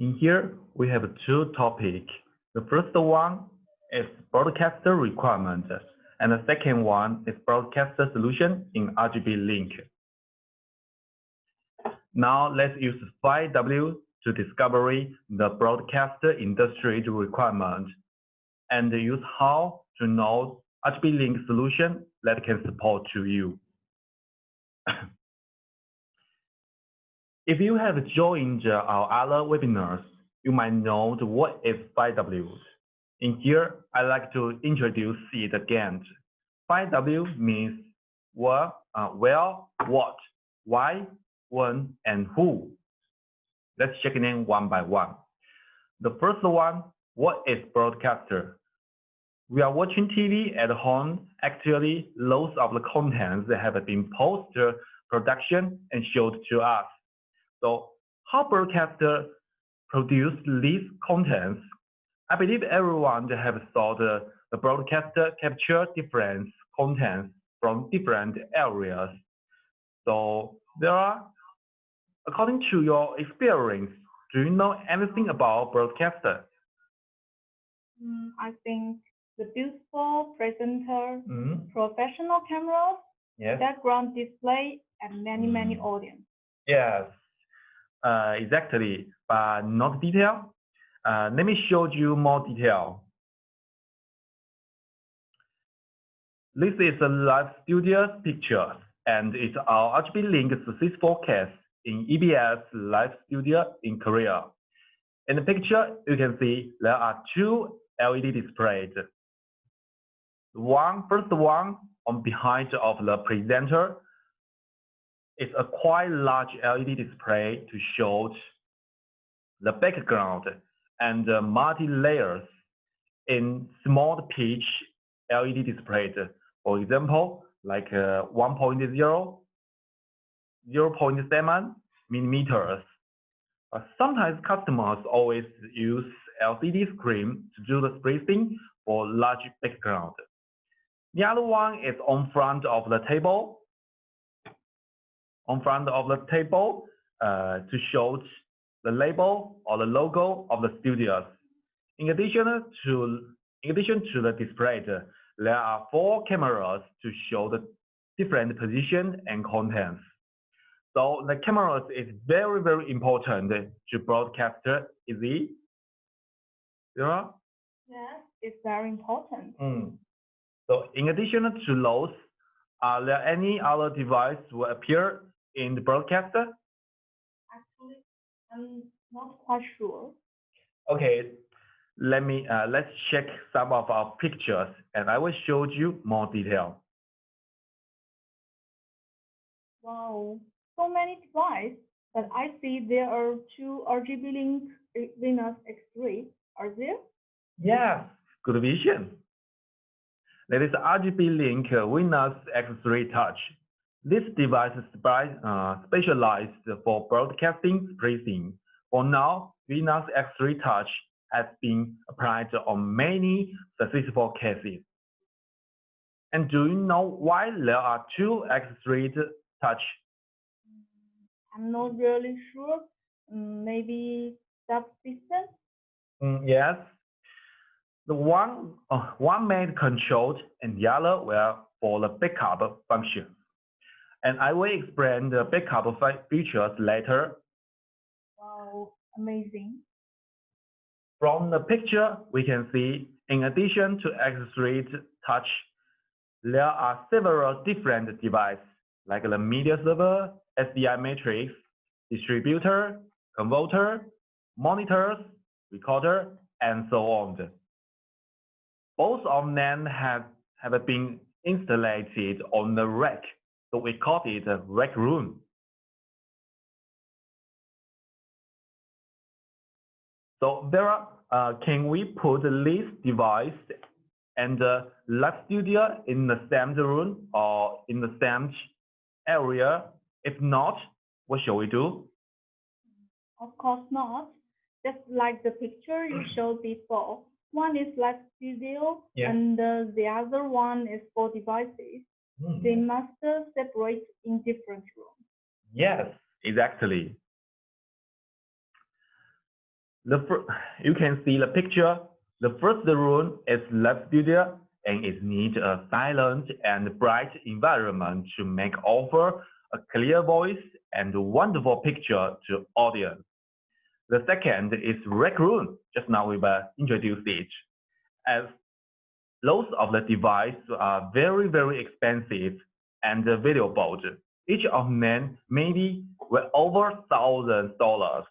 In here, we have two topics. The first one is broadcaster requirements, and the second one is broadcaster solution in RGBlink. Now let's use 5W to discover the broadcaster industry requirement and use how to know RGBlink solution that can support to you. If you have joined our other webinars, you might know what is 5W. In here, I'd like to introduce it again. 5W means where, what, why, when, and who. Let's check them one by one. The first one, what is broadcaster? We are watching TV at home. Actually, loads of the contents that have been post-production and showed to us. So how broadcaster produce these contents? I believe everyone have thought the broadcaster capture different contents from different areas. So there are, according to your experience, do you know anything about broadcaster? I think the beautiful presenter, professional cameras, background display, and many audience. Yes, exactly, but not detail. Let me show you more detail. This is a live studio picture, and it's our RGBlink successful case in EBS live studio in Korea. In the picture, you can see there are two LED displays. First one on behind of the presenter is a quite large LED display to show the background and multi-layers in small pitch LED displays. For example, like 1.0, 0.7 millimeters. Sometimes customers always use LCD screen to do the spacing for large background. The other one is on front of the table. On front of the table to show the label or the logo of the studios. In addition to the display, there are 4 cameras to show the different position and contents. So the cameras is very important to broadcaster. Is it? Yeah? Yes, it's very important. So in addition to those, are there any other device will appear in the broadcaster? Actually, I'm not quite sure. Okay, let's check some of our pictures, and I will show you more detail. Wow, so many devices, but I see there are 2 RGBlink Venus X3. Are there? Yes, good vision. That is RGBlink Venus X3 Touch. This device is specialized for broadcasting spacing. For now, Venus X3 Touch has been applied on many successful cases. And do you know why there are 2 X3 Touch? I'm not really sure. Maybe subsystem? Yes. The one made controlled and the other were for the backup function. And I will explain the backup features later. Wow, amazing. From the picture, we can see, in addition to X3 Touch, there are several different devices, like the media server, SDI matrix, distributor, converter, monitors, recorder, and so on. Both of them have been installed on the rack, so we call it a rack room. So there are, can we put this device and the live studio in the same room or in the same area? If not, what shall we do? Of course not. Just like the picture you showed before. One is live studio, and the other one is for devices. They must separate in different rooms. Yes, exactly. You can see the picture. The first room is lab studio, and it needs a silent and bright environment to make offer a clear voice and a wonderful picture to audience. The second is rec room. Just now we introduced it. As those of the devices are very, very expensive and valuable. Each of them maybe worth over $1,000.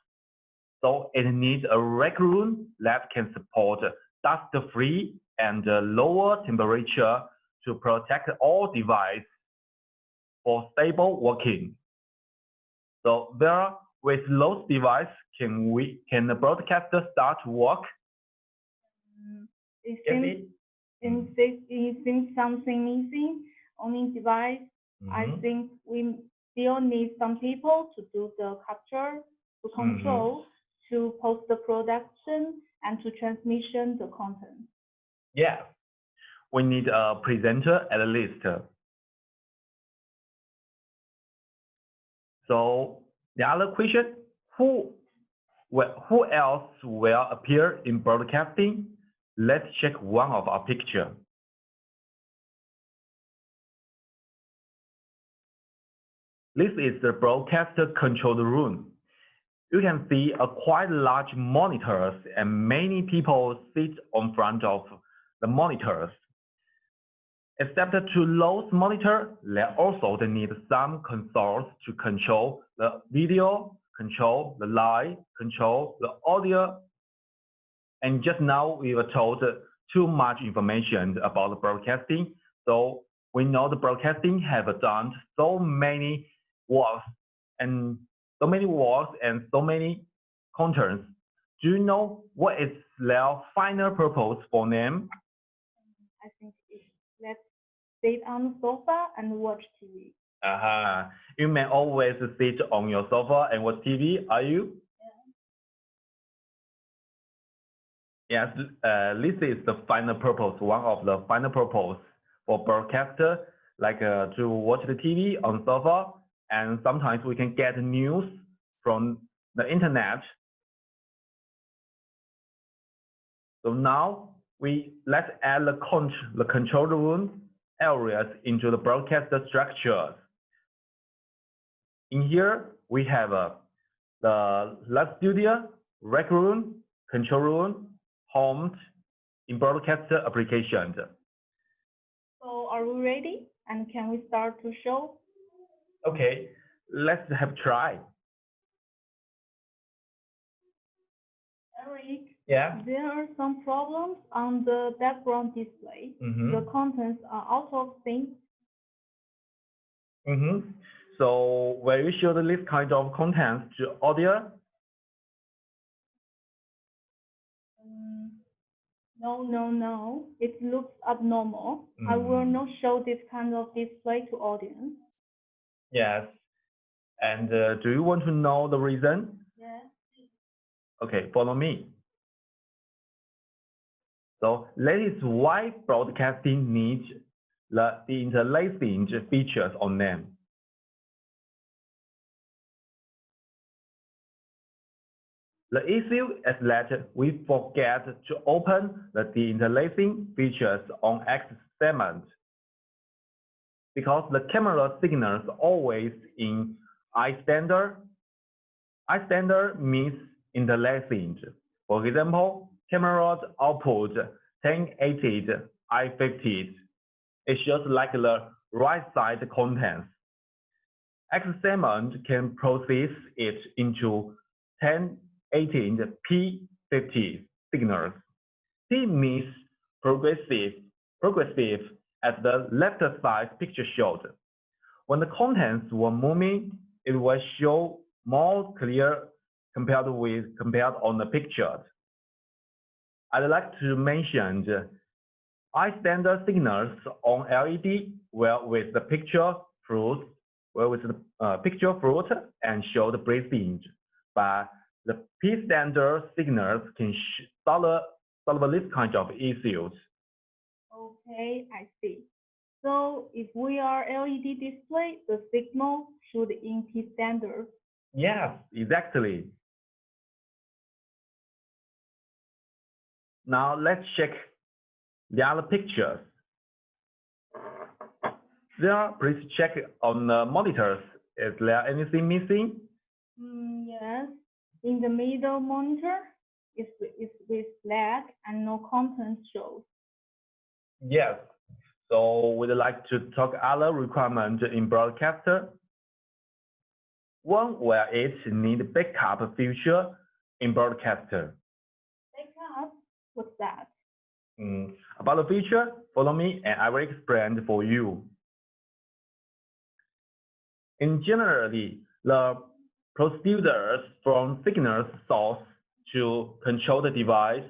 So it needs a rec room that can support dust-free and lower temperature to protect all devices for stable working. So there, with those devices, can the broadcaster start to work? It seems something missing on the device. I think we still need some people to do the capture, to control, to post the production, and to transmission the content. Yes, we need a presenter at least. So the other question, who else will appear in broadcasting? Let's check one of our picture. This is the broadcaster control room. You can see a quite large monitors and many people sit on front of the monitors. Except to those monitors, they also need some consoles to control the video, control the light, control the audio. And just now we were told too much information about the broadcasting. So we know the broadcasting have done so many works and so many contents. Do you know what is their final purpose for them? I think let's sit on the sofa and watch TV. You may always sit on your sofa and watch TV, are you? Yes, this is the final purpose, one of the final purpose for broadcaster, like to watch the TV on sofa, and sometimes we can get news from the internet. So now let's add the control room areas into the broadcaster structures. In here, we have the lab studio, rec room, control room, home, in broadcaster applications. So are we ready? And can we start to show? Okay, let's have a try. Eric, yeah, there are some problems on the background display. The contents are out of sync. So will you show this kind of content to audio? No. It looks abnormal. I will not show this kind of display to audience. Yes. And do you want to know the reason? Yes. Okay, follow me. So that is why broadcasting needs the interlacing features on them. The issue is that we forget to open the interlacing features on X segment because the camera signals always in I standard. I standard means interlacing. For example, camera's output 1080 I50. It shows like the right side contents. X segment can process it into 1080 P50 signals. P means progressive as the left side picture showed. When the contents were moving, it will show more clear compared on the picture. I'd like to mention I standard signals on LED with the picture fruit, and show the breathing, but the P standard signals can solve this kind of issues. Okay, I see. So if we are LED display, the signal should in P standard. Yes, exactly. Now let's check the other pictures. There, please check on the monitors. Is there anything missing? Yes. In the middle monitor, it's with black and no content shows. Yes. So we'd like to talk other requirements in broadcaster. One where it need backup feature in broadcaster. Backup? What's that? About the feature, follow me and I will explain for you. In generally, the procedures from signal source to control the device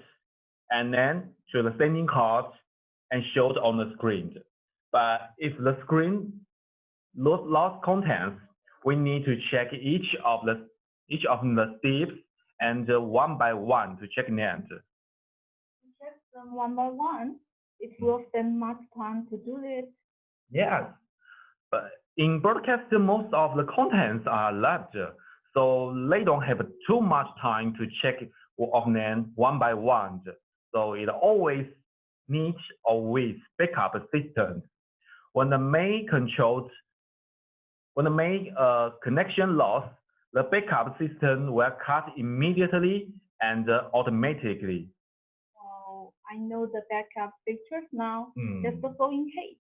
and then to the sending card and showed on the screen. But if the screen lost contents, we need to check each of the steps and one by one to check them. To check them one by one, it will spend much time to do it. Yes, but in broadcast, most of the contents are left, so they don't have too much time to check of them one by one. So it always needs always backup system. When the main connection lost, the backup system will cut immediately and automatically. Oh, I know the backup features now. Just so in case.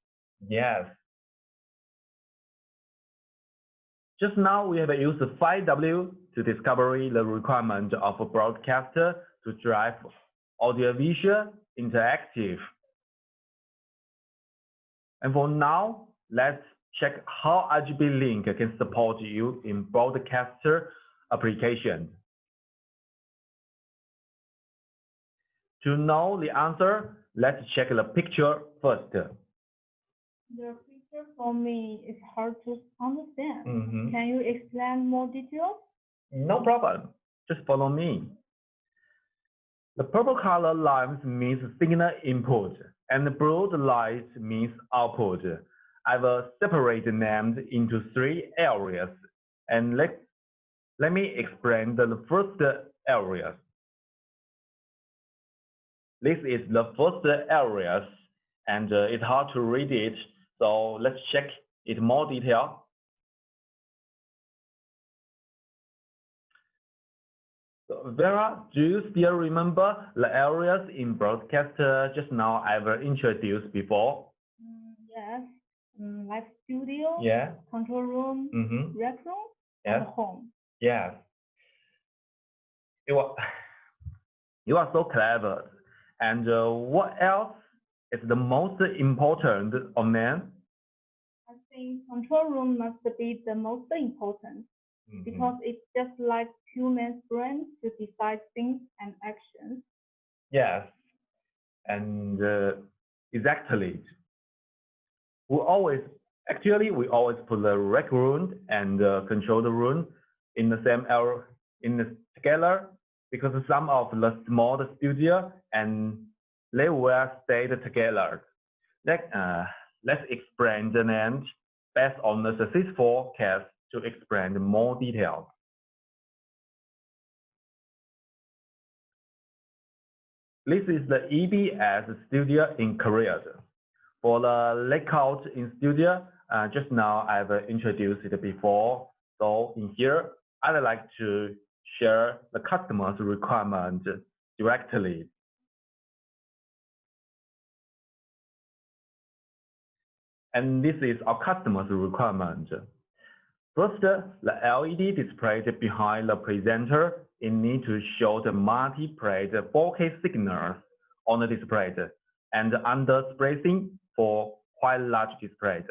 Yes. Just now we have used 5W to discover the requirement of a broadcaster to drive audiovisual interactive. And for now, let's check how RGBlink can support you in broadcaster application. To know the answer, let's check the picture first. The picture for me is hard to understand. Can you explain more details? No problem. Just follow me. The purple color lines means signal input, and the blue light means output. I will separate them into 3 areas, and let me explain the first area. This is the first area, and it's hard to read it, so let's check it more detail. So Vera, do you still remember the areas in broadcaster just now I've introduced before? Yes. Live studio, control room, rec room, and home. Yes. You are so clever. And what else is the most important on them? I think control room must be the most important because it's just like human brain to decide things and actions. Yes, and exactly. We always put the rec room and control room in the same area together because some of the small studio and they will stay together. Let's explain the names based on the successful case to explain more details. This is the EBS studio in Korea. For the layout in studio, just now I've introduced it before. So in here, I'd like to share the customer's requirement directly. And this is our customer's requirement. First, the LED display behind the presenter, it needs to show the multi-plate 4K signals on the display and under spacing for quite large display.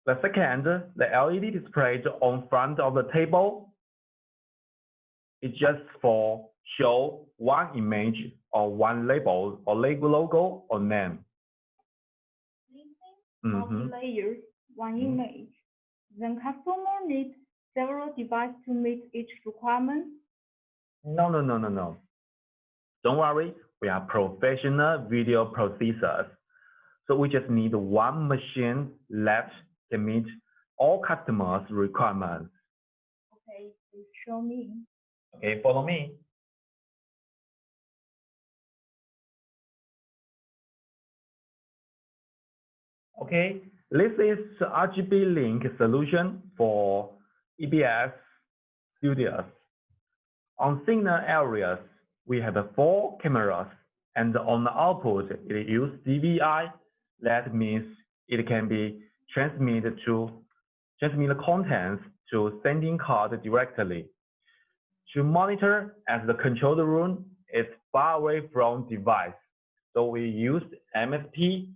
The second, the LED display on front of the table is just for show one image or one label or logo or name. Layers, one image. Then customer needs several devices to meet each requirement? No. Don't worry, we are professional video processors. So we just need one machine that can meet all customers' requirements. Okay, please show me. Okay, follow me. Okay, this is RGBlink solution for EBS studios. On signal areas, we have 4 cameras, and on the output, it uses DVI. That means it can be transmit the contents to sending card directly. To monitor, as the control room is far away from device, so we used MSP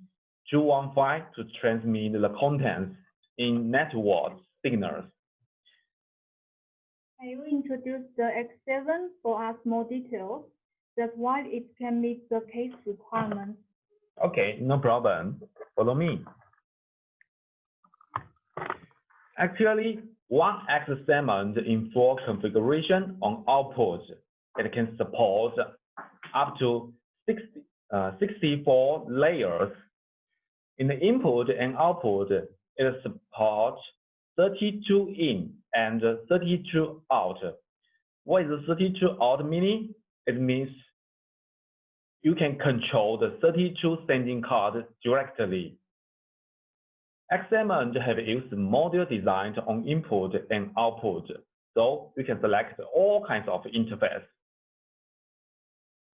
215 to transmit the contents in network signals. Can you introduce the X7 for us more details? That's why it can meet the case requirements. Okay, no problem. Follow me. Actually, one X segment in 4 configuration on output. It can support up to 64 layers. In the input and output, it supports 32 in and 32 out. What is 32 out meaning? It means you can control the 32 sending cards directly. X7 have used module designed on input and output, so you can select all kinds of interface.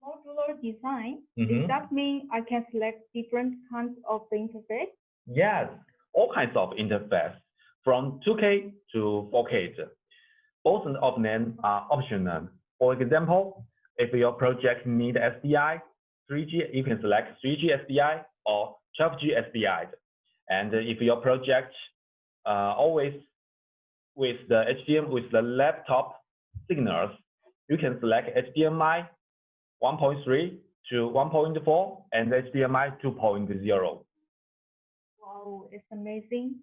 Modular design, does that mean I can select different kinds of interface? Yes, all kinds of interface, from 2K to 4K. Both of them are optional. For example, if your project needs SDI, 3G, you can select 3G SDI or 12G SDI. And if your project always with the HDMI with the laptop signals, you can select HDMI 1.3 to 1.4 and HDMI 2.0. Wow, it's amazing.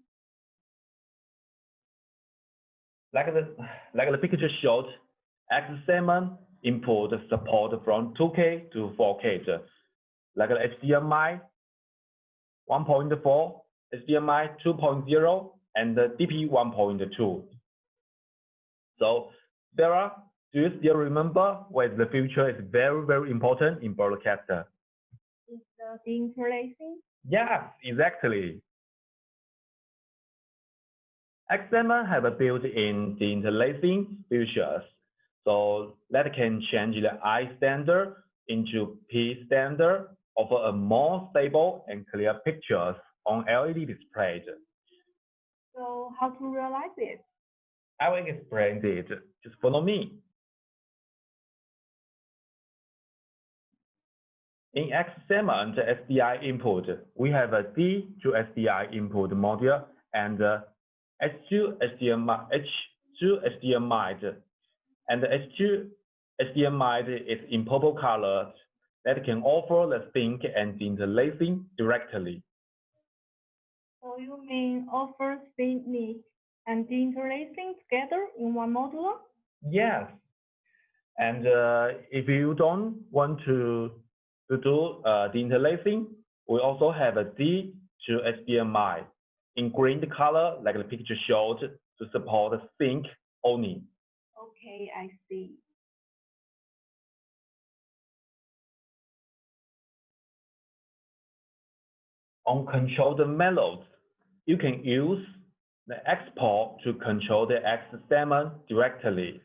Like the picture showed, X7 input support from 2K to 4K, like the HDMI 1.4, HDMI 2.0, and the DP 1.2. So, Sarah, do you still remember what the feature is very, very important in broadcaster? Is the interlacing? Yes, exactly. X7 have a built-in interlacing features, so that can change the I standard into P standard, offer a more stable and clear pictures on LED displays. So how to realize it? I will explain it. Just follow me. In X7 SDI input, we have a D to SDI input module and H2 HDMI, and the H2 HDMI is in purple color that can offer the sync and interlacing directly. So you mean offer sync and interlacing together in one module? Yes. And if you don't want to do the interlacing, we also have a D to HDMI in green color, like the picture showed, to support sync only. Okay, I see. On controlled melodies, you can use the export to control the X7 directly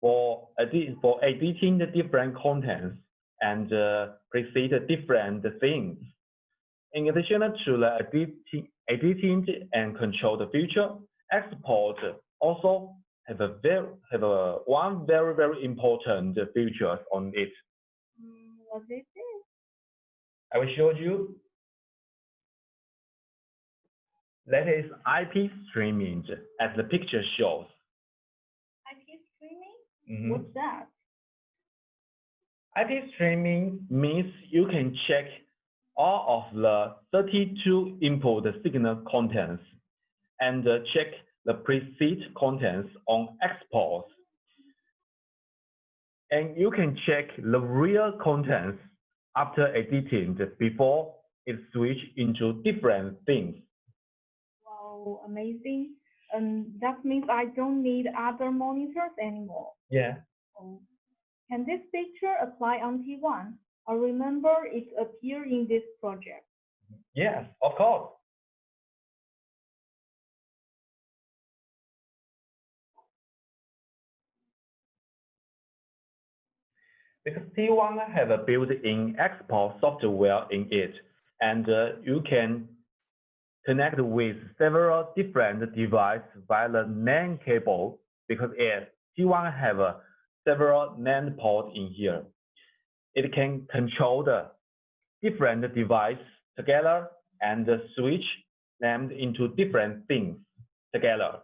for editing the different contents and preset different things. In addition to the editing and control the feature, export also have one very important feature on it. What is it? I will show you. That is IP streaming, as the picture shows. IP streaming? What's that? IP streaming means you can check all of the 32 input signal contents and check the preset contents on exports. And you can check the real contents after editing before it switches into different things. Wow, amazing. That means I don't need other monitors anymore. Yeah. Can this feature apply on T1? I remember it appeared in this project. Yes, of course. Because T1 have a built-in export software in it, and you can connect with several different devices via the LAN cable, because T1 have several LAN ports in here. It can control the different devices together and switch them into different things together.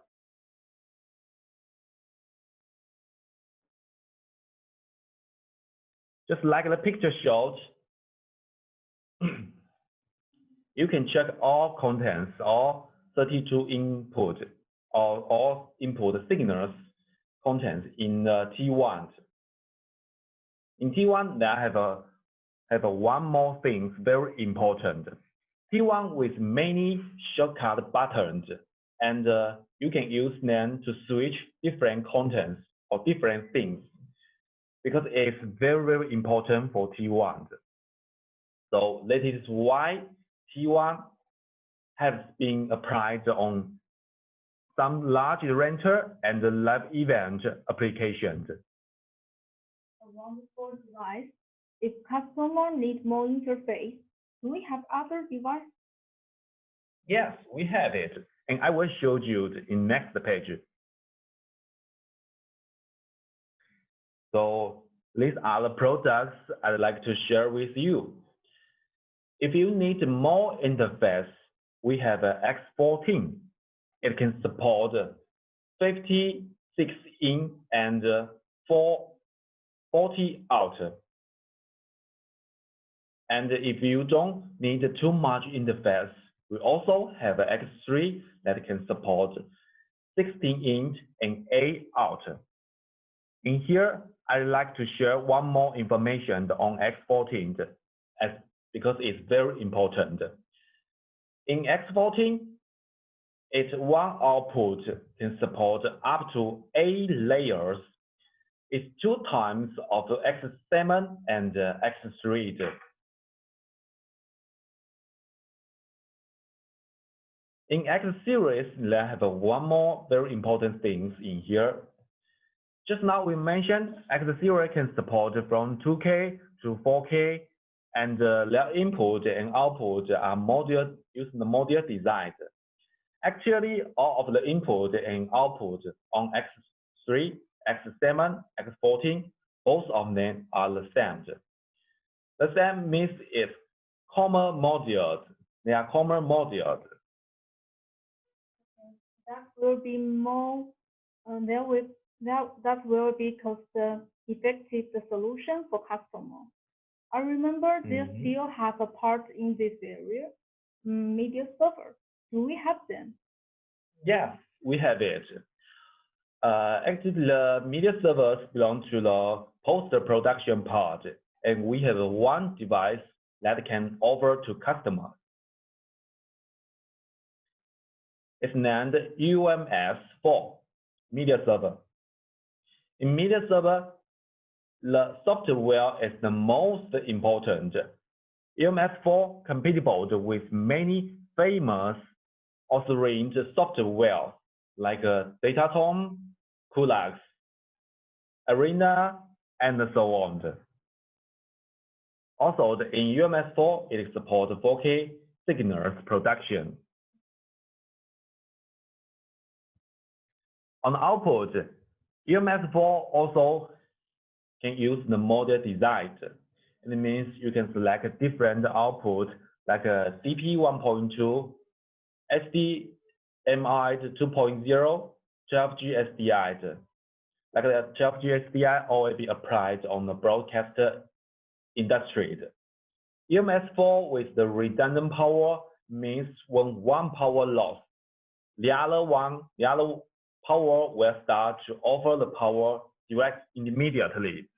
Just like the picture shows, you can check all contents, all 32 input or all input signals contents in T1. In T1, I have one more thing very important. T1 with many shortcut buttons, and you can use them to switch different contents or different things, because it's very, very important for T1. So that is why T1 has been applied on some large renter and live event applications. A wonderful device. If customer needs more interface, do we have other devices? Yes, we have it, and I will show you in next page. So these are the products I'd like to share with you. If you need more interface, we have X14. It can support 56 in and 40 out. And if you don't need too much interface, we also have X3 that can support 16 in and 8 out. In here, I'd like to share one more information on X14 because it's very important. In X14, it's one output can support up to 8 layers. It's 2 times of X7 and X3. In X series, they have one more very important things in here. Just now we mentioned X series can support from 2K to 4K, and their input and output are using the module design. Actually, all of the input and output on X3, X7, X14, both of them are the same. The same means it's common modules. They are common modules. That will be more. That will be cost-effective solution for customer. I remember they still have a part in this area, media server. Do we have them? Yes, we have it. Actually, the media servers belong to the post-production part, and we have one device that can offer to customers. It's named UMS4 media server. In media server, the software is the most important. UMS4 compatible with many famous authoring software like Datatome, Kulax, Arena, and so on. Also, in UMS4, it supports 4K signals production. On the output, UMS4 also can use the model design. It means you can select a different output like a CP 1.2, HDMI 2.0, 12G SDI. Like the 12G SDI always be applied on the broadcaster industry. UMS4 with the redundant power means when one power loss, the other power will start to offer the power direct immediately.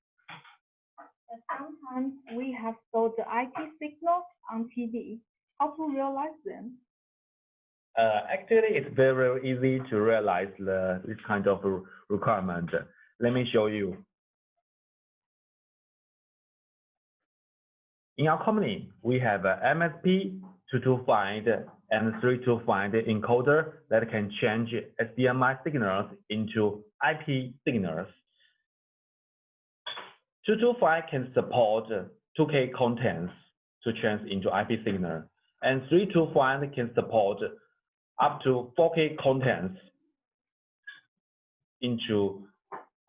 Sometimes we have stored the IP signals on TV. How to realize them? Actually, it's very, very easy to realize this kind of requirement. Let me show you. In our company, we have MSP 225 and 325 encoder that can change HDMI signals into IP signals. 225 can support 2K contents to trans into IP signal, and 325 can support up to 4K contents into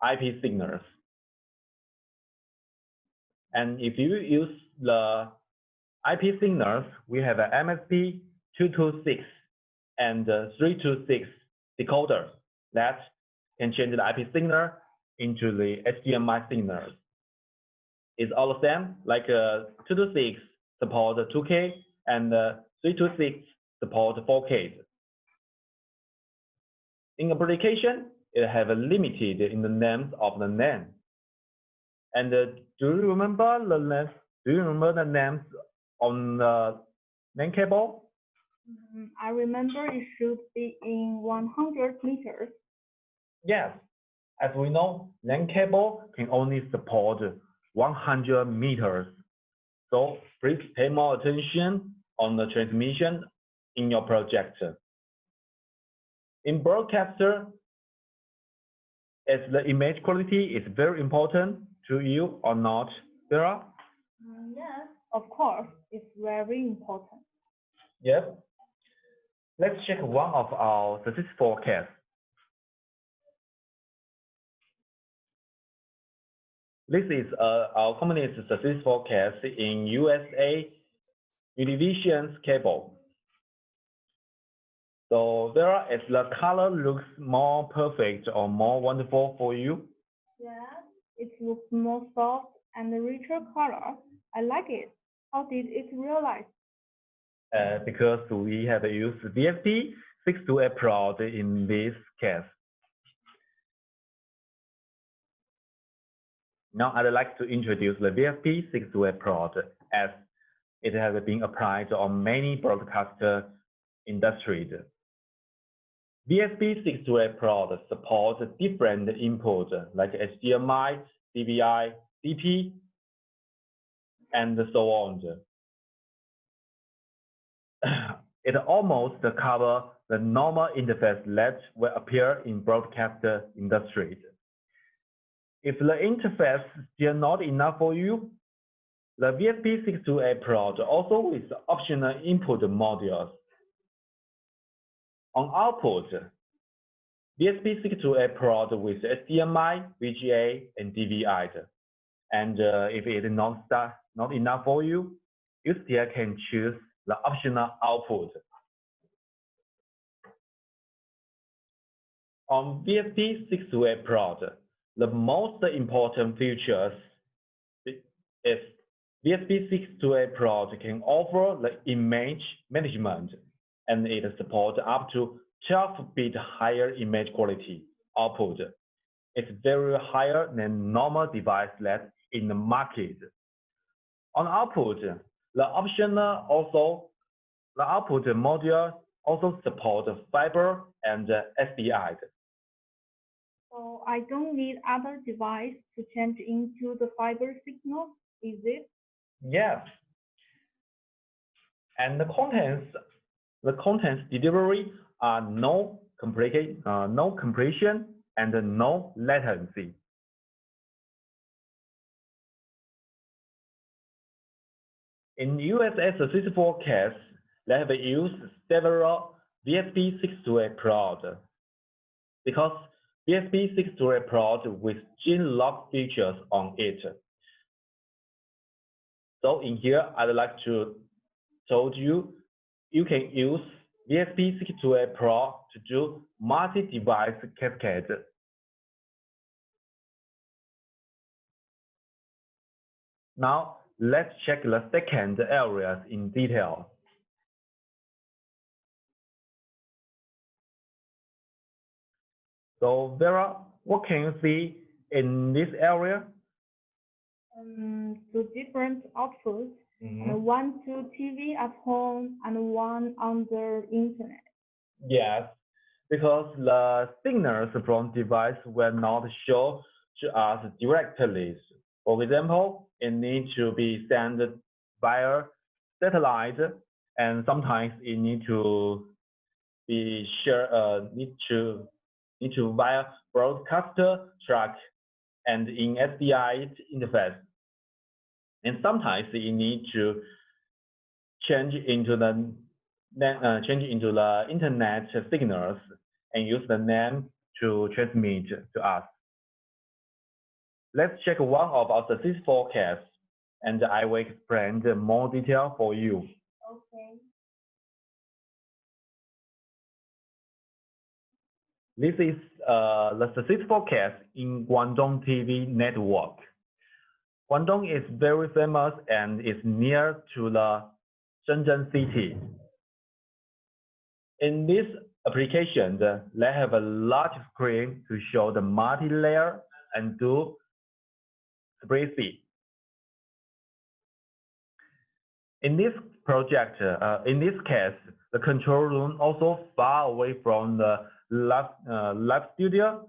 IP signals. And if you use the IP signals, we have an MSP 226 and 326 decoder that can change the IP signal into the HDMI signals. It's all the same, like 226 support 2K and 326 support 4K. In application, it have a limited in the names of the NAND. And do you remember the names? Do you remember the names on the LAN cable? I remember it should be in 100 meters. Yes, as we know, LAN cable can only support 100 meters. So please pay more attention on the transmission in your project. In broadcaster, is the image quality is very important to you or not, Vera? Yes, of course, it's very important. Yep. Let's check one of our successful cases. This is our company's successful case in USA Univision's cable. So there, if the color looks more perfect or more wonderful for you? Yes, it looks more soft and a richer color. I like it. How did it realize? Because we have used VFP 628 prod in this case. Now I'd like to introduce the VFP 628 prod as it has been applied on many broadcaster industries. VFP 628 prod supports different inputs like HDMI, DVI, DP, and so on. It almost covers the normal interface that will appear in broadcaster industries. If the interface is still not enough for you, the VFP 628 prod also with optional input modules. On output, VFP 628 prod with HDMI, VGA, and DVI. And if it is not enough for you, you still can choose the optional output. On VFP 628 prod, the most important features is VFP 628 prod can offer the image management, and it supports up to 12-bit higher image quality output. It's very higher than normal device that in the market. On output, the output module also supports fiber and SDI. So I don't need other device to change into the fiber signal, is it? Yes. And the contents delivery are no compression and no latency. In USA successful case, they have used several VFP 628 prod because VFP 628 prod with gene lock features on it. So in here, I'd like to told you, you can use VFP 628 prod to do multi-device cascade. Now, let's check the second areas in detail. So Vera, what can you see in this area? Two different outputs, one to TV at home and one on the internet. Yes, because the signals from device will not show to us directly. For example, it needs to be sent via satellite, and sometimes it needs to be shared, need to via broadcaster track and in SDI interface. And sometimes you need to change into the internet signals and use the name to transmit to us. Let's check one of our successful cases, and I will explain more detail for you. Okay. This is the successful case in Guangdong TV network. Guangdong is very famous and is near to the Shenzhen city. In this application, they have a large screen to show the multi-layer and do spreadsheet. In this project, in this case, the control room also far away from the live studio.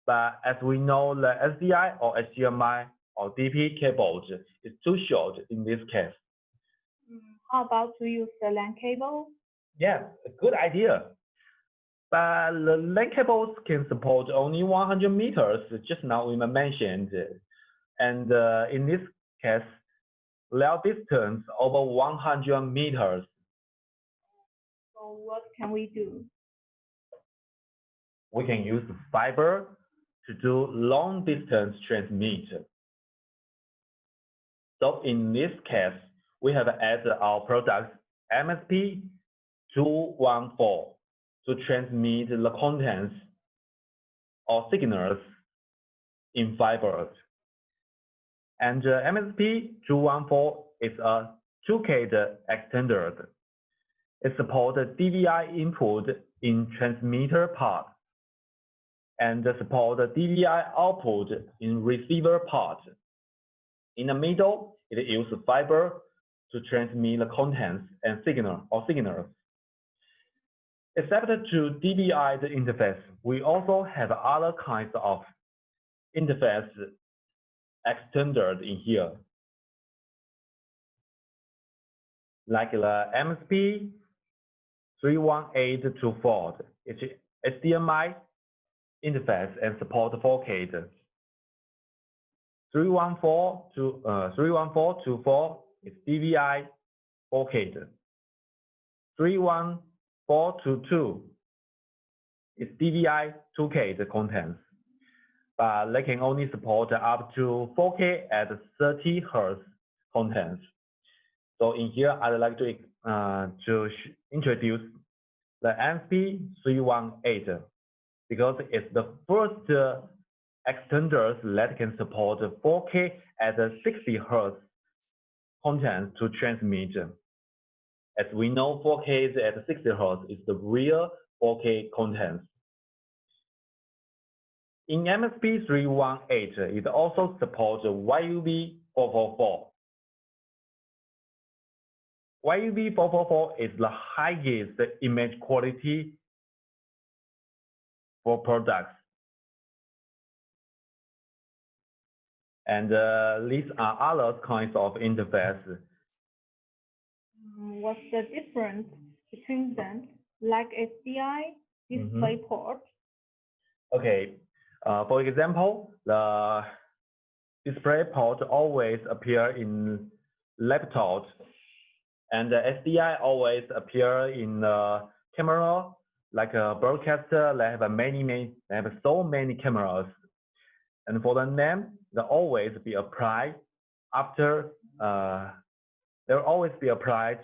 But as we know, the SDI or HDMI or DP cables is too short in this case. How about to use the LAN cable? Yeah, a good idea. But the LAN cables can support only 100 meters, just now we mentioned. And in this case, layer distance over 100 meters. So what can we do? We can use fiber to do long distance transmit. So in this case, we have added our product MSP 214 to transmit the contents or signals in fiber. And MSP 214 is a 2K extender. It supports DVI input in transmitter part and supports DVI output in receiver part. In the middle, it uses fiber to transmit the contents and signals. Except to DVI interface, we also have other kinds of interface extenders in here, like the MSP 31824. It's HDMI interface and support 4K. 31424 is DVI 4K. 31422 is DVI 2K contents, but they can only support up to 4K at 30 Hz contents. So in here, I'd like to introduce the MSP 318 because it's the first extenders that can support 4K at 60 Hz content to transmit. As we know, 4K at 60 Hz is the real 4K content. In MSP 318, it also supports YUV 444. YUV 444 is the highest image quality for products. And these are other kinds of interface. What's the difference between them, like SDI, DisplayPort? Okay, for example, the DisplayPort always appear in laptops, and the SDI always appear in the camera, like a broadcaster. They have so many cameras, and for the name, they always be applied after. They'll always be applied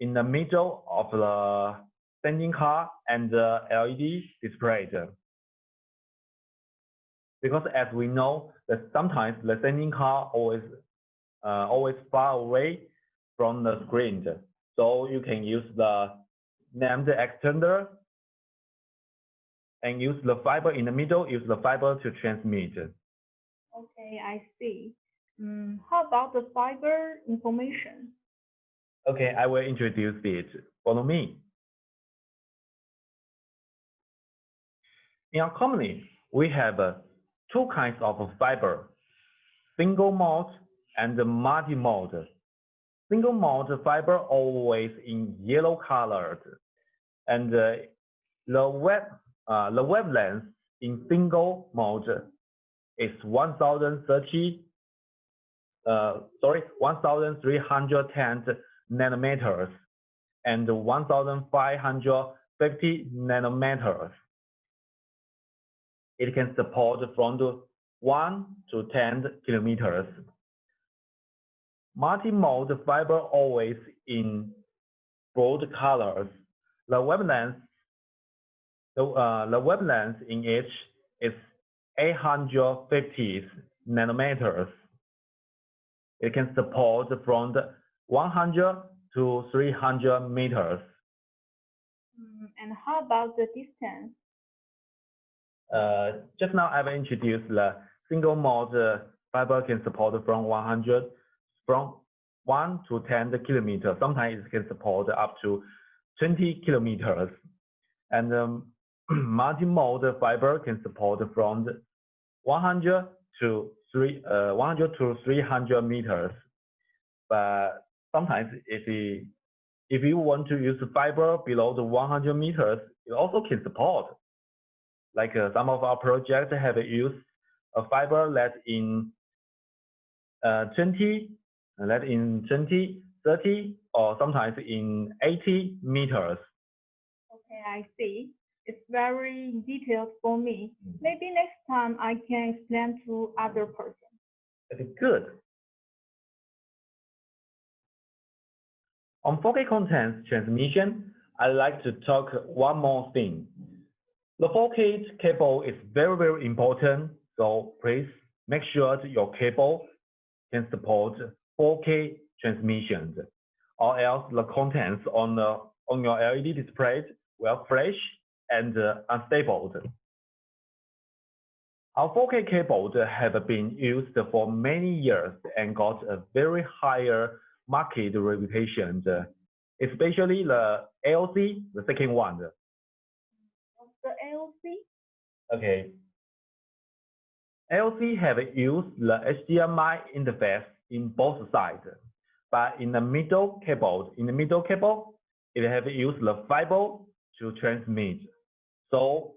in the middle of the standing car and the LED display. Because as we know that sometimes the standing car always far away from the screen. So you can use the named extender and use the fiber in the middle, use the fiber to transmit. Okay, I see. How about the fiber information? Okay, I will introduce it. Follow me. In our company, we have two kinds of fiber, single mode and multi-mode. Single mode fiber always in yellow colored, and the wavelength in single mode is 1,310 nanometers and 1,550 nanometers. It can support from 1 to 10 kilometers. Multi-mode fiber always in bold colors. The wavelength in each is 850 nanometers. It can support from 100 to 300 meters. And how about the distance? Just now I've introduced the single mode fiber can support from 1 to 10 kilometers. Sometimes it can support up to 20 kilometers. And multi-mode fiber can support from 100 to 300 meters. But sometimes if you want to use fiber below the 100 meters, it also can support. Like some of our projects have used a fiber that in 20, 30, or sometimes in 80 meters. Okay, I see. It's very detailed for me. Maybe next time I can explain to other person. That's good. On 4K content transmission, I'd like to talk one more thing. The 4K cable is very, very important, so please make sure that your cable can support 4K transmissions, or else the contents on your LED display will flash and unstable. Our 4K cables have been used for many years and got a very higher market reputation, especially the AOC, the second one. What's the AOC? Okay. AOC have used the HDMI interface in both sides, but in the middle cable, it have used the fiber to transmit. So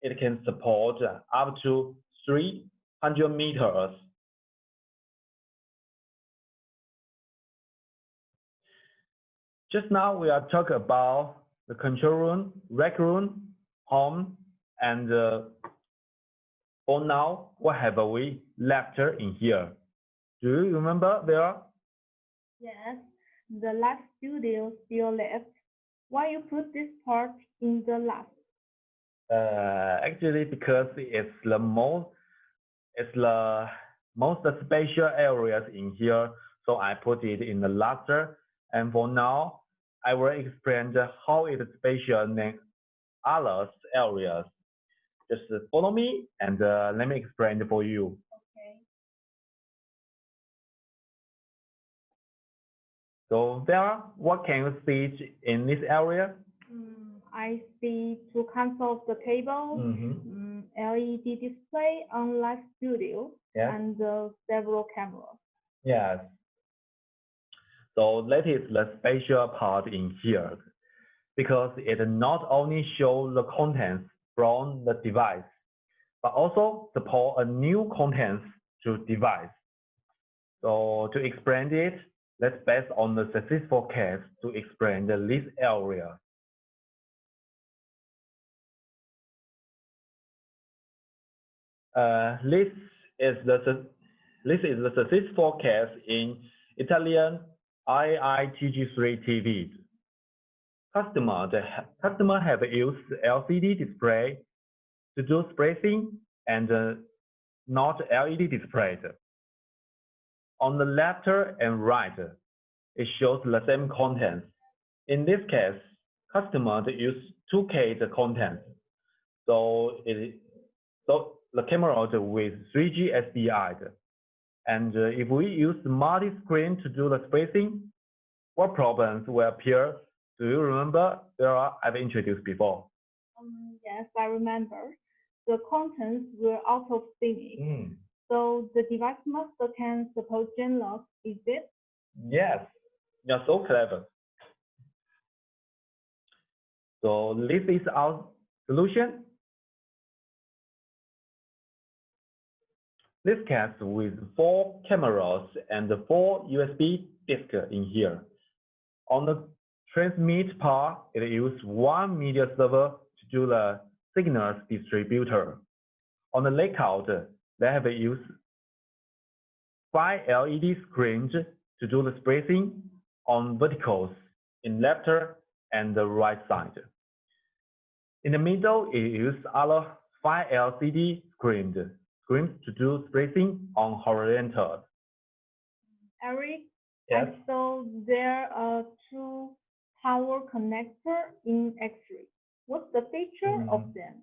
it can support up to 300 meters. Just now we are talking about the control room, rec room, home, and for now, what have we left in here? Do you remember there? Yes, the last studio still left. Why you put this part in the last? Actually, because it's the most special areas in here, so I put it in the last. And for now, I will explain how it is special in other areas. Just follow me and let me explain it for you. Okay. So Vera, what can you see in this area? I see two consoles, the table, LED display, live studio, and several cameras. Yes. So that is the special part in here, because it not only shows the contents from the device, but also support a new contents to device. So to explain it, let's based on the successful case to explain this area. This is the successful case in Italian IITG3 TV. Customer have used LCD display to do spacing and not LED display. On the left and right, it shows the same content. In this case, customer use 2K content. So the camera with 3G SDI. And if we use multi-screen to do the spacing, what problems will appear? Do you remember? I've introduced before. Yes, I remember. The contents were out of sync. So the device master can support gen lock, is it? Yes, you're so clever. So this is our solution. This case with 4 cameras and 4 USB disks in here. On the transmit part, it uses 1 media server to do the signals distributor. On the layout, they have used 5 LED screens to do the spacing on verticals in left and the right side. In the middle, it uses other 5 LCD screens to do spacing on horizontal. Eric, yes. I saw there are 2 power connectors in X-ray. What's the feature of them?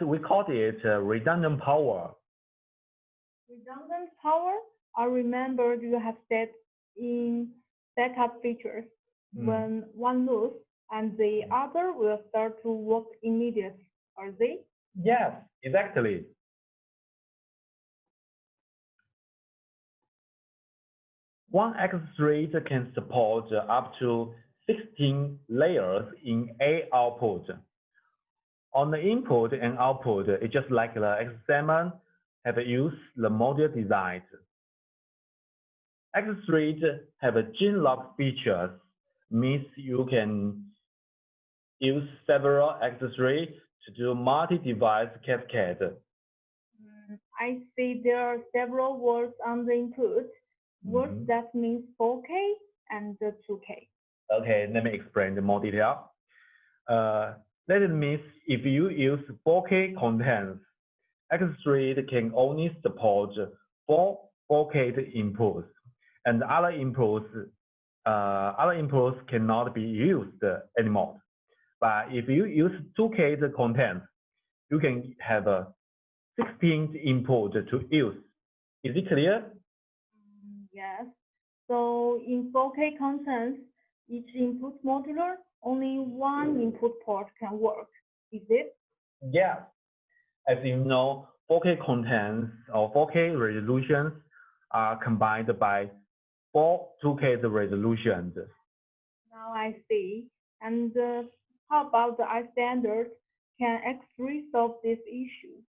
We call it redundant power. Redundant power? I remember you have said in backup features when one loses and the other will start to work immediately, are they? Yes, exactly. One X-ray can support up to 16 layers in A output. On the input and output, it's just like the X7 have used the module design. X-rays have gene lock features, means you can use several X-rays to do multi-device cascade. I see there are several words on the input. Words that means 4K and 2K. Okay, let me explain in more detail. That means if you use 4K contents, X-ray can only support 4K inputs, and other inputs cannot be used anymore. But if you use 2K content, you can have a 16 input to use. Is it clear? Yes. So in 4K contents, each input modular, only one input port can work. Is it? Yes. As you know, 4K contents or 4K resolutions are combined by 4 2K resolutions. Now I see. And how about the I standard? Can X3 solve this issue?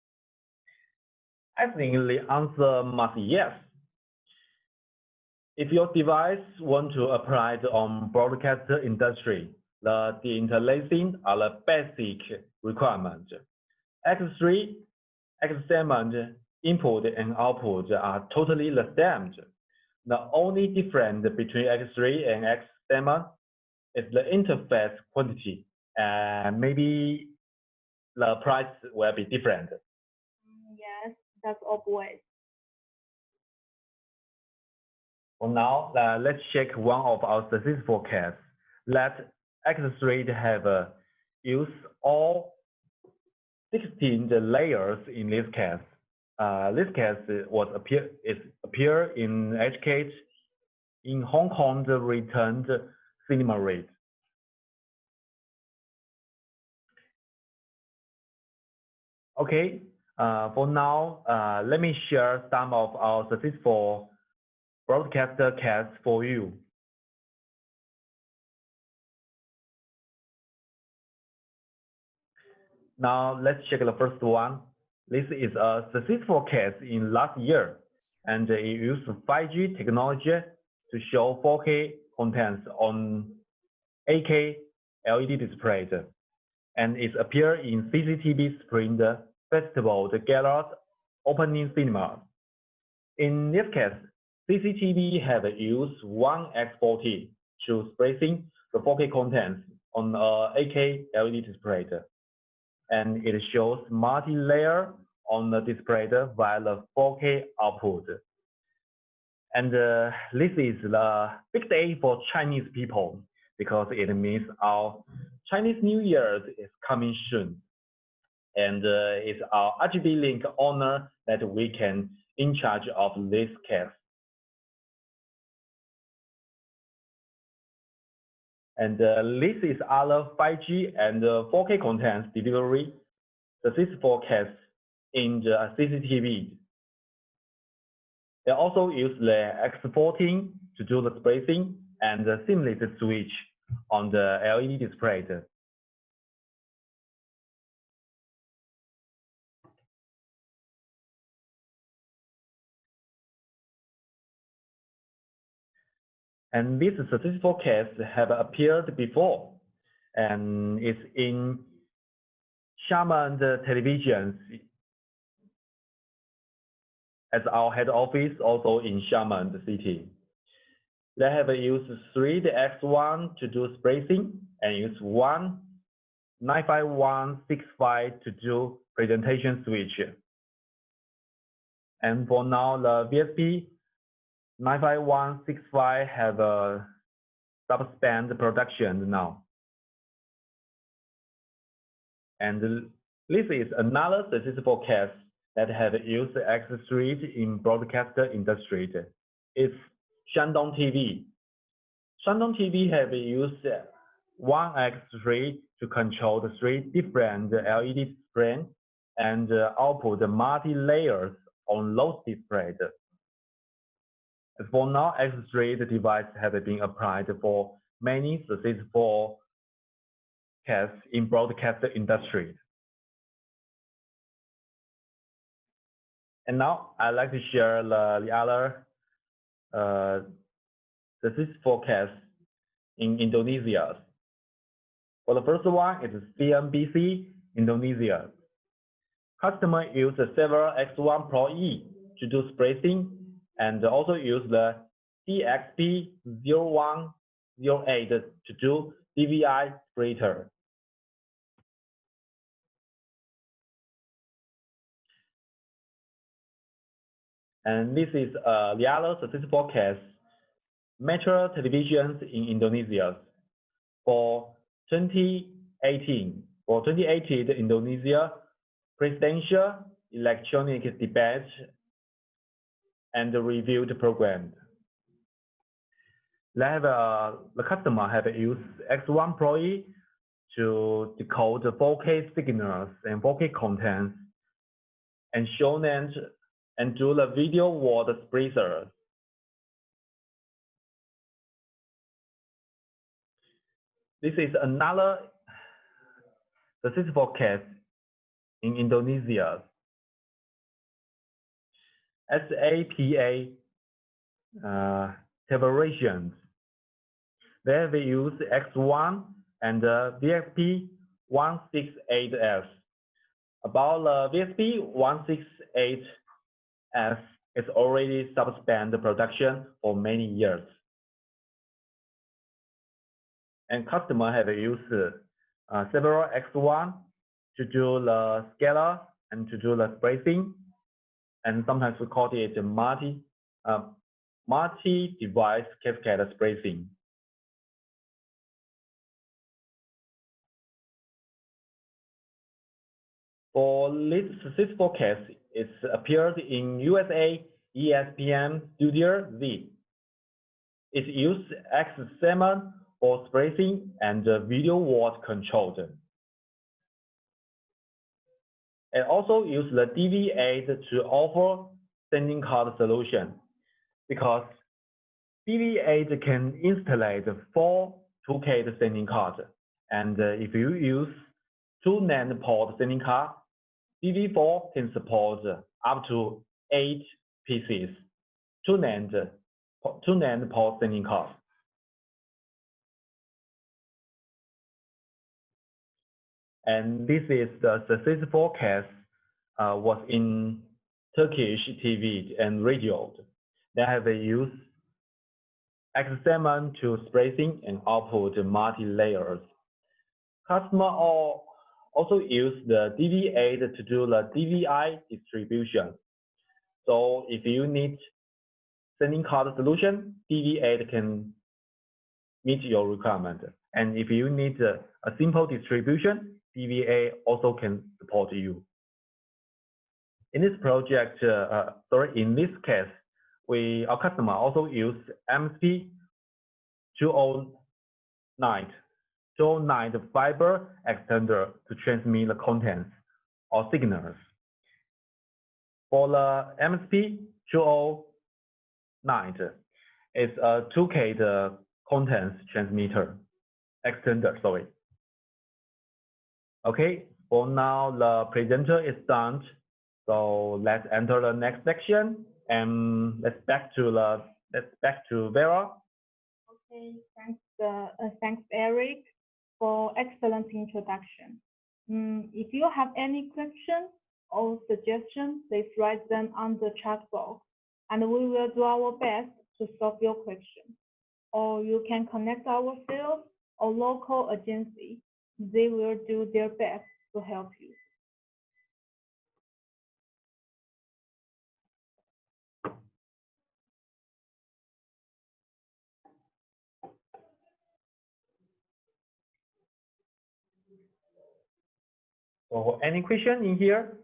I think the answer must be yes. If your device want to apply it on broadcast industry, the deinterlacing are the basic requirement. X3, X7 input and output are totally the same. The only difference between X3 and X7 is the interface quantity, and maybe the price will be different. Yes, that's obvious. For now, let's check one of our successful cases. Let X-ray have used all 16 layers in this case. This case appear in HK in Hong Kong returned cinema rate. Okay, for now, let me share some of our successful broadcaster cases for you. Now let's check the first one. This is a successful case in last year, and it used 5G technology to show 4K contents on 8K LED displays, and it appeared in CCTV Spring Festival, the Gala's opening cinema. In this case, CCTV have used 1x40 to spacing the 4K contents on a 8K LED display, and it shows multi-layer on the display via the 4K output. And this is the big day for Chinese people because it means our Chinese New Year is coming soon. And it's our RGBlink honor that we can in charge of this case. And this is other 5G and 4K contents delivery successful case in the CCTV. They also use the X14 to do the spacing and the seamless switch on the LED display. And this successful case have appeared before, and it's in Xiamen television as our head office, also in Xiamen city. They have used 3X1 to do spacing and use one 95165 to do presentation switch. And for now, the VSP 95165 have a subspan production now. And this is another successful case that have used X3 in broadcaster industry. It's Shandong TV. Shandong TV have used one X3 to control the 3 different LED displays and output multi-layers on those displays. For now, X3 the device has been applied for many successful cases in broadcast industry. And now I'd like to share the other successful case in Indonesia. For the first one, it's CNBC, Indonesia. Customer use several X1 Pro E to do spacing and also use the DXP0108 to do DVI splitter. And this is the other successful case, Metro Televisions in Indonesia. For 2018, the Indonesia presidential electronic debate and reviewed program. The customer have used X1 Pro E to decode 4K signals and 4K contents and show them and do the video word splitter. This is another successful case in Indonesia. SAPA Televisions. They have used X1 and VSP168S. About the VSP168S is already subspan production for many years. And customer have used several X1 to do the scalar and to do the spacing, and sometimes we call it multi-device cascade spacing. For this successful case, it appeared in USA ESPN Studio Z. It used X7 for spacing and video word control. It also used the DV8 to offer sending card solution because DV8 can install 4 2K sending cards, and if you use 2 NAND port sending card, DV4 can support up to 8 pieces, 2 NAND port sending cards. And this is the successful case was in Turkish TV and radio. They have used X7 to spacing and output multi-layers. Customer also use the DV8 to do the DVI distribution. So if you need sending card solution, DV8 can meet your requirement. And if you need a simple distribution, DVA also can support you. In this project, in this case, our customer also use MSP 209 fiber extender to transmit the contents or signals. For the MSP 209, it's a 2K contents transmitter extender. Sorry. Okay, for now the presenter is done. So let's enter the next section and let's back to Vera. Okay, thanks, Eric, for excellent introduction. If you have any questions or suggestions, please write them on the chat box, and we will do our best to solve your question. Or you can connect our sales or local agency. They will do their best to help you. So any question in here?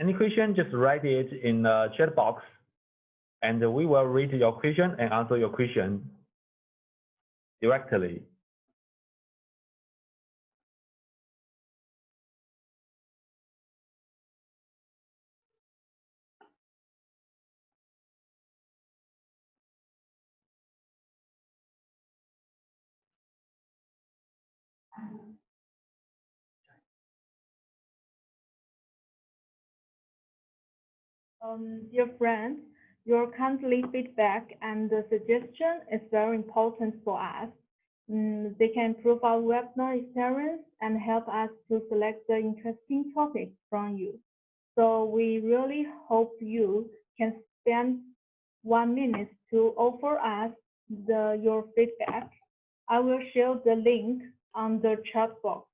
Any question, just write it in the chat box, and we will read your question and answer your question directly. Dear friends, your kindly feedback and the suggestion is very important for us. They can improve our webinar experience and help us to select the interesting topics from you. So we really hope you can spend 1 minute to offer us your feedback. I will share the link on the chat box.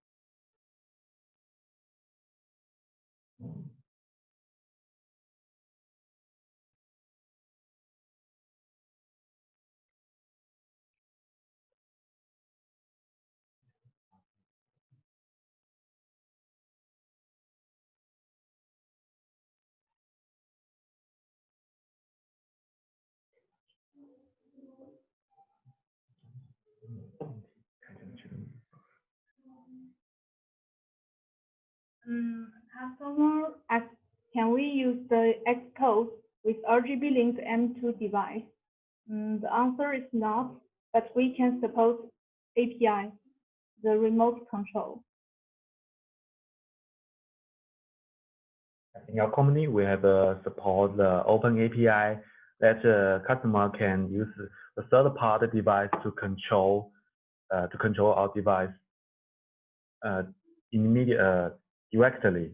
Customer asks, can we use the Xcode with RGBlink M2 device? The answer is not, but we can support API, the remote control. In our company, we have support the open API that customer can use the third-party device to control our device directly.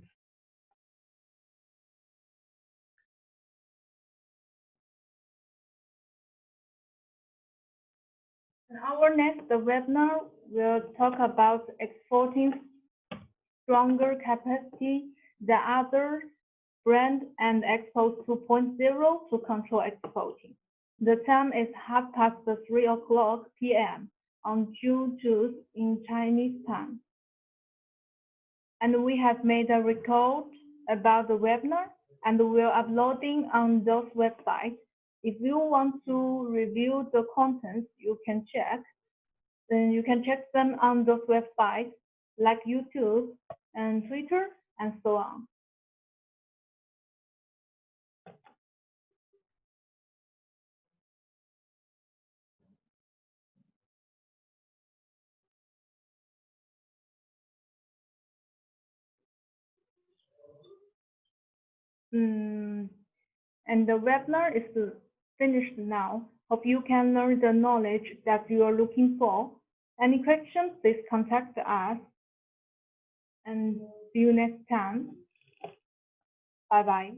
In our next webinar, we'll talk about exporting stronger capacity than other brand and export 2.0 to control exporting. The time is 3:30 p.m. on June 2nd in Chinese time. And we have made a record about the webinar and we're uploading on those websites. If you want to review the contents, you can check them on those websites like YouTube and Twitter and so on. And the webinar is finished now. Hope you can learn the knowledge that you are looking for. Any questions, please contact us. And see you next time. Bye-bye.